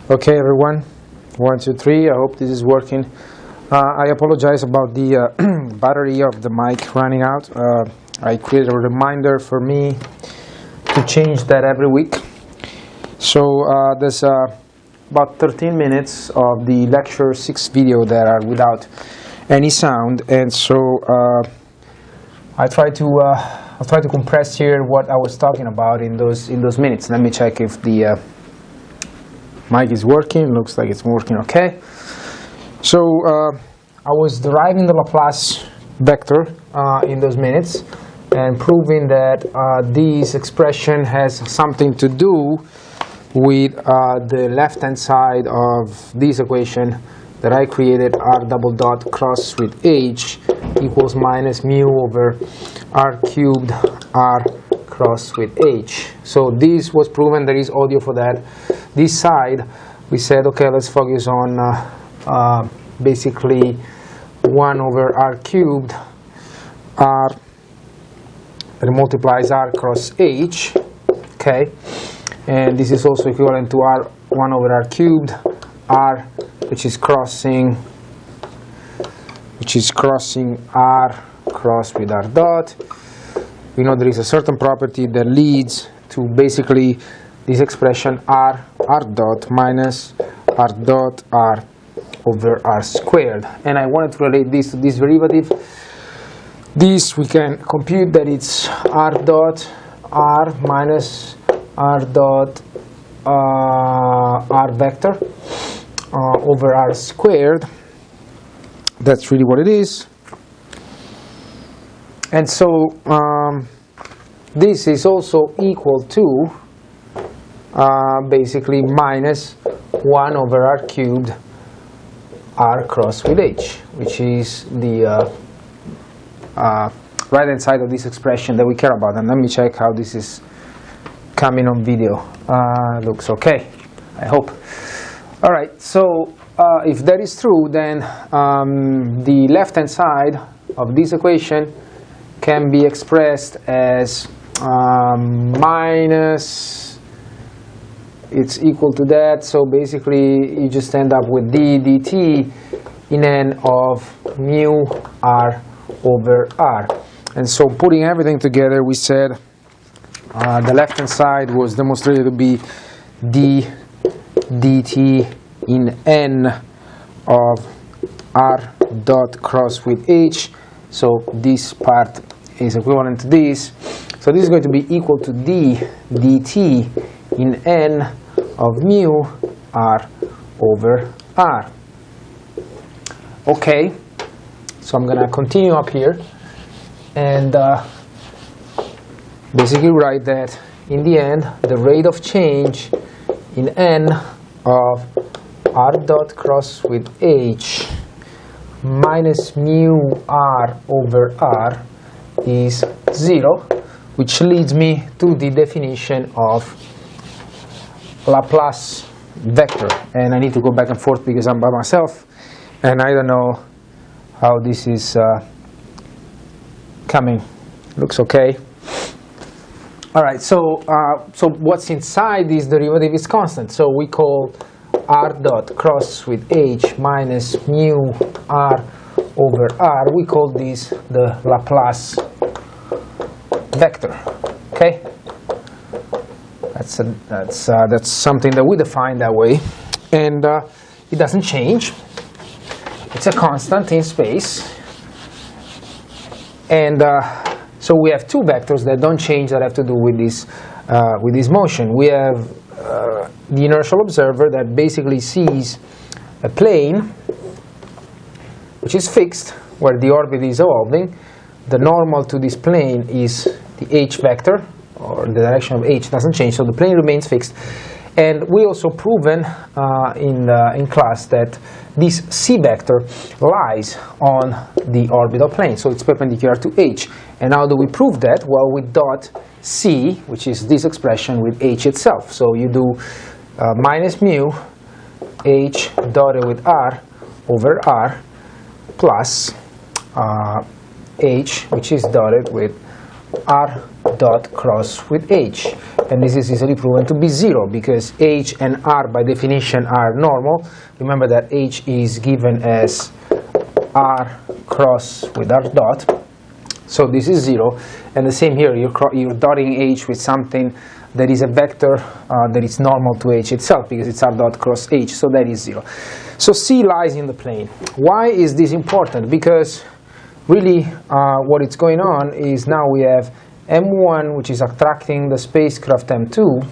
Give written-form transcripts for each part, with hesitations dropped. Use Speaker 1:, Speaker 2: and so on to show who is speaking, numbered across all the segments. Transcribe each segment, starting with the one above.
Speaker 1: Okay, everyone. 1, 2, 3. I hope this is working. I apologize about the battery of the mic running out. I created a reminder for me to change that every week. So there's about 13 minutes of the lecture 6 video that are without any sound, and so I'll try to compress here what I was talking about in those minutes. Let me check if the mic is working. Looks like it's working okay. So I was deriving the Laplace vector in those minutes and proving that this expression has something to do with the left-hand side of this equation that I created, r double dot cross with h equals minus mu over r cubed r cross with h. So this was proven. There is audio for that. This side, we said, okay, let's focus on basically 1 over r cubed r that multiplies r cross h, okay, and this is also equivalent to r 1 over r cubed r, which is crossing r cross with r dot. We know there is a certain property that leads to basically this expression r dot minus r dot r over r squared, and I wanted to relate this to this derivative. This we can compute that it's r dot r minus r dot r vector over r squared. That's really what it is. And so this is also equal to basically minus 1 over r cubed r cross with h, which is the right hand side of this expression that we care about. And let me check how this is coming on video. Looks okay, I hope. All right, so if that is true, then the left hand side of this equation can be expressed as minus, it's equal to that, so basically you just end up with d dt in n of mu r over r. And so putting everything together, we said the left hand side was demonstrated to be d dt in n of r dot cross with h, so this part is equivalent to this. So this is going to be equal to d dt in n of mu r over r. Okay, so I'm going to continue up here and basically write that in the end the rate of change in n of r dot cross with h minus mu r over r is 0, which leads me to the definition of Laplace vector. And I need to go back and forth because I'm by myself and I don't know how this is coming. Looks okay. All right, so what's inside this derivative is constant. So we call r dot cross with h minus mu r over r, we call this the Laplace vector. Okay, that's something that we define that way, and it doesn't change. It's a constant in space, and so we have two vectors that don't change that have to do with this motion. We have the inertial observer that basically sees a plane which is fixed where the orbit is evolving. The normal to this plane is the h vector, or the direction of h doesn't change, so the plane remains fixed. And we also proven in class that this c vector lies on the orbital plane, so it's perpendicular to h. And how do we prove that? Well, we dot c, which is this expression, with h itself. So you do minus mu h dotted with r over r plus h, which is dotted with r dot cross with h. and this is easily proven to be 0 because h and r by definition are normal. Remember that h is given as r cross with r dot, so this is 0, and the same here, you're dotting h with something that is a vector that is normal to h itself because it's r dot cross h, so that is 0. So C lies in the plane. Why is this important? Because really what is going on is now we have M1, which is attracting the spacecraft M2,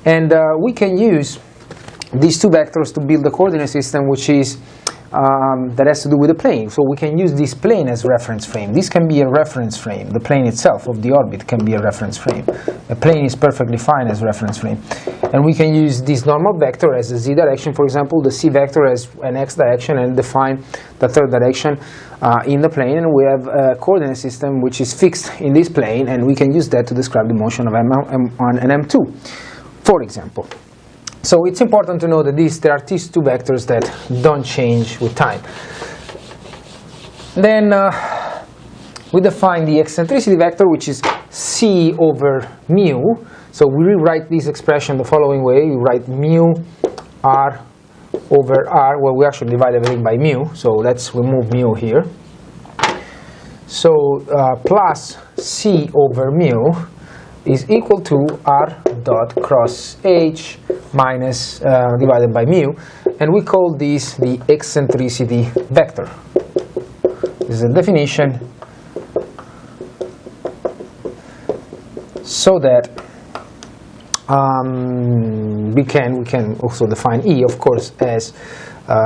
Speaker 1: and we can use these two vectors to build a coordinate system which is that has to do with the plane. So we can use this plane as reference frame. This can be a reference frame. The plane itself of the orbit can be a reference frame. A plane is perfectly fine as reference frame. And we can use this normal vector as a z direction, for example, the c vector as an x direction, and define the third direction in the plane. And we have a coordinate system which is fixed in this plane, and we can use that to describe the motion of M1 and M2, for example. So it's important to know that there are these two vectors that don't change with time. Then we define the eccentricity vector, which is c over mu. So we rewrite this expression the following way. We write mu r over r. Well, we actually divide everything by mu, so let's remove mu here. So plus c over mu is equal to r dot cross h minus divided by mu, and we call this the eccentricity vector. This is a definition so that we can also define E, of course, as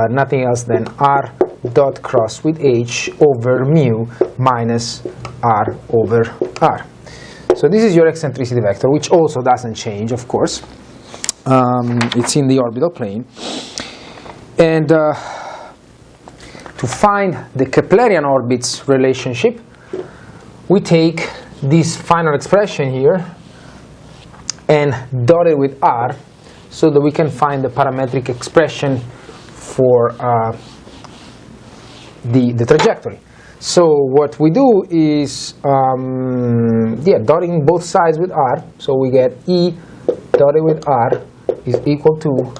Speaker 1: nothing else than r dot cross with h over mu minus r over r. So this is your eccentricity vector, which also doesn't change, of course. It's in the orbital plane. And to find the Keplerian orbits relationship, we take this final expression here and dot it with r so that we can find the parametric expression for the trajectory. So what we do is dotting both sides with r, so we get E dotted with r is equal to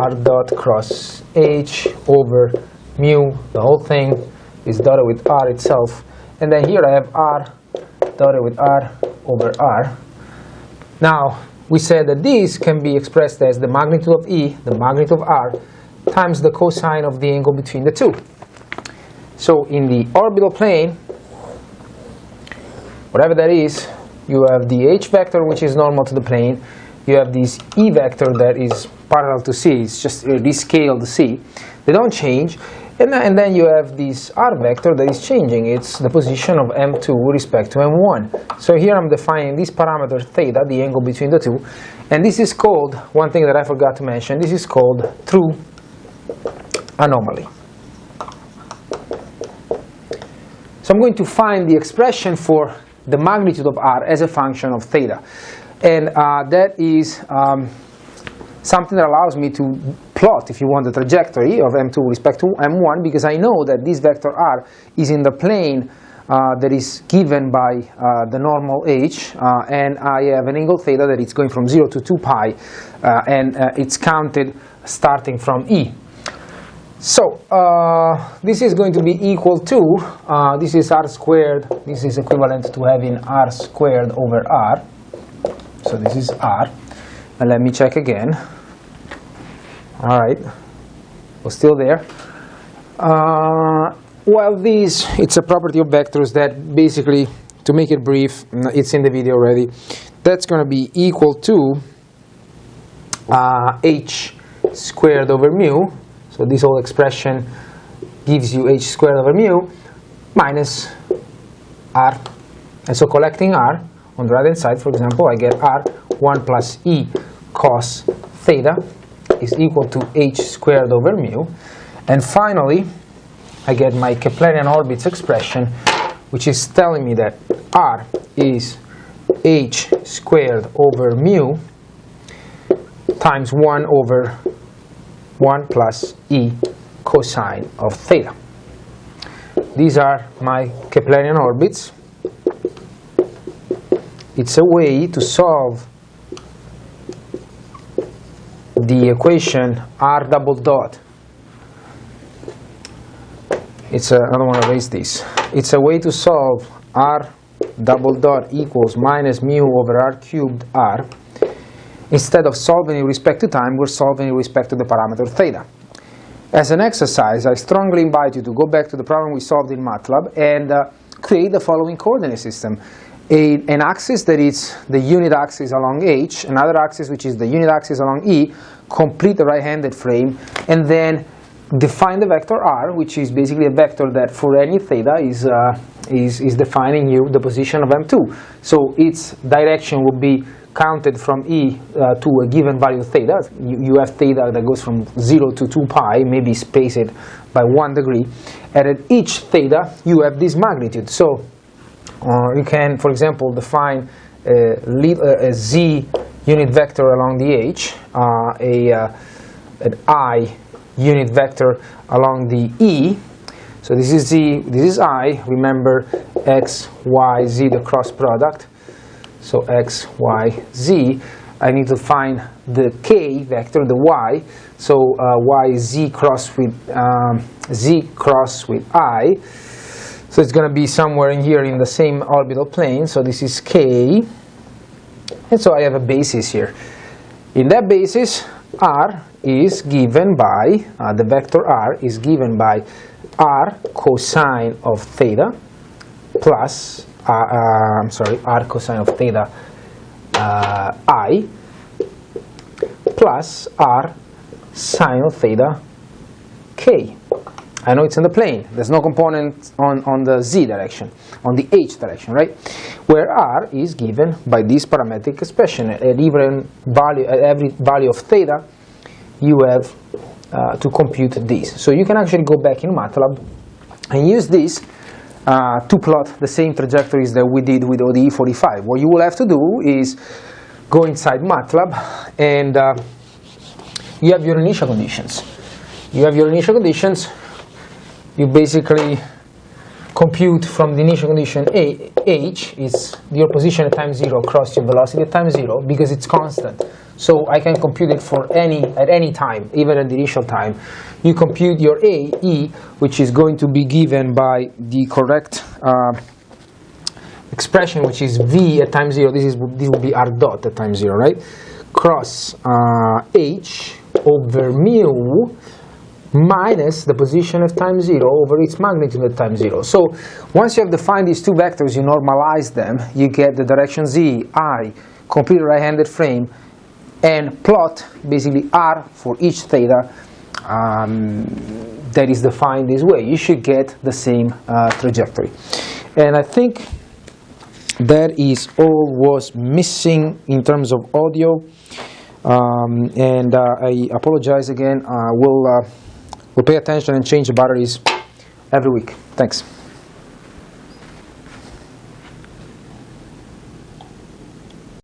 Speaker 1: r dot cross h over mu. The whole thing is dotted with r itself, and then here I have r dotted with r over r. Now we said that this can be expressed as the magnitude of E, the magnitude of r, times the cosine of the angle between the two. So in the orbital plane, whatever that is, you have the h vector, which is normal to the plane. You have this E vector that is parallel to c. It's just rescaled c. They don't change. And then you have this r vector that is changing. It's the position of M2 with respect to M1. So here I'm defining this parameter theta, the angle between the two. And this is called, one thing that I forgot to mention, this is called true anomaly. So I'm going to find the expression for the magnitude of r as a function of theta. And that is something that allows me to plot, if you want, the trajectory of M2 with respect to M1, because I know that this vector r is in the plane that is given by the normal h, and I have an angle theta that is going from 0 to 2 pi, and it's counted starting from E. So this is going to be equal to, this is r squared, this is equivalent to having r squared over r. So this is r, and let me check again. All right, we're still there. Well, it's a property of vectors that basically, to make it brief, it's in the video already, that's going to be equal to h squared over mu. So this whole expression gives you h squared over mu minus r. And so collecting r on the right hand side, for example, I get r 1 plus e cos theta is equal to h squared over mu. And finally, I get my Keplerian orbits expression, which is telling me that r is h squared over mu times 1 over 1 plus e cosine of theta. These are my Keplerian orbits. It's a way to solve the equation r double dot. I don't want to erase this. It's a way to solve r double dot equals minus mu over r cubed r. Instead of solving in respect to time, we're solving in respect to the parameter theta. As an exercise, I strongly invite you to go back to the problem we solved in MATLAB and create the following coordinate system. An axis that is the unit axis along h, another axis which is the unit axis along e, complete the right-handed frame, and then define the vector r, which is basically a vector that for any theta is defining you the position of m2. So its direction would be counted from e to a given value theta. You have theta that goes from 0 to 2 pi, maybe space it by 1 degree. And at each theta, you have this magnitude. So you can, for example, define a z unit vector along the h, an I unit vector along the E. So this is z, this is I. Remember x, y, z, the cross product. So x, y, z. I need to find the k vector, the y. So y is z cross with I. So it's going to be somewhere in here in the same orbital plane. So this is k. And so I have a basis here. In that basis, r is given by, the vector r is given by r cosine of theta plus, r cosine of theta I plus r sine of theta k. I know it's in the plane. There's no component on the z direction, on the h direction, right? Where r is given by this parametric expression. At every value of theta, you have to compute this. So you can actually go back in MATLAB and use this to plot the same trajectories that we did with ODE 45. What you will have to do is go inside MATLAB and you have your initial conditions. You basically compute from the initial condition h is your position at time 0 cross your velocity at time 0 because it's constant. So I can compute it at any time, even at the initial time. You compute your e, which is going to be given by the correct expression, which is v at time 0. This will be r dot at time 0, right? Cross h over mu minus the position of time 0 over its magnitude at time 0. So once you have defined these two vectors, you normalize them, you get the direction z, I, complete right-handed frame, and plot basically r for each theta that is defined this way. You should get the same trajectory. And I think that is all was missing in terms of audio. I apologize again. We'll pay attention and change the batteries every week. Thanks.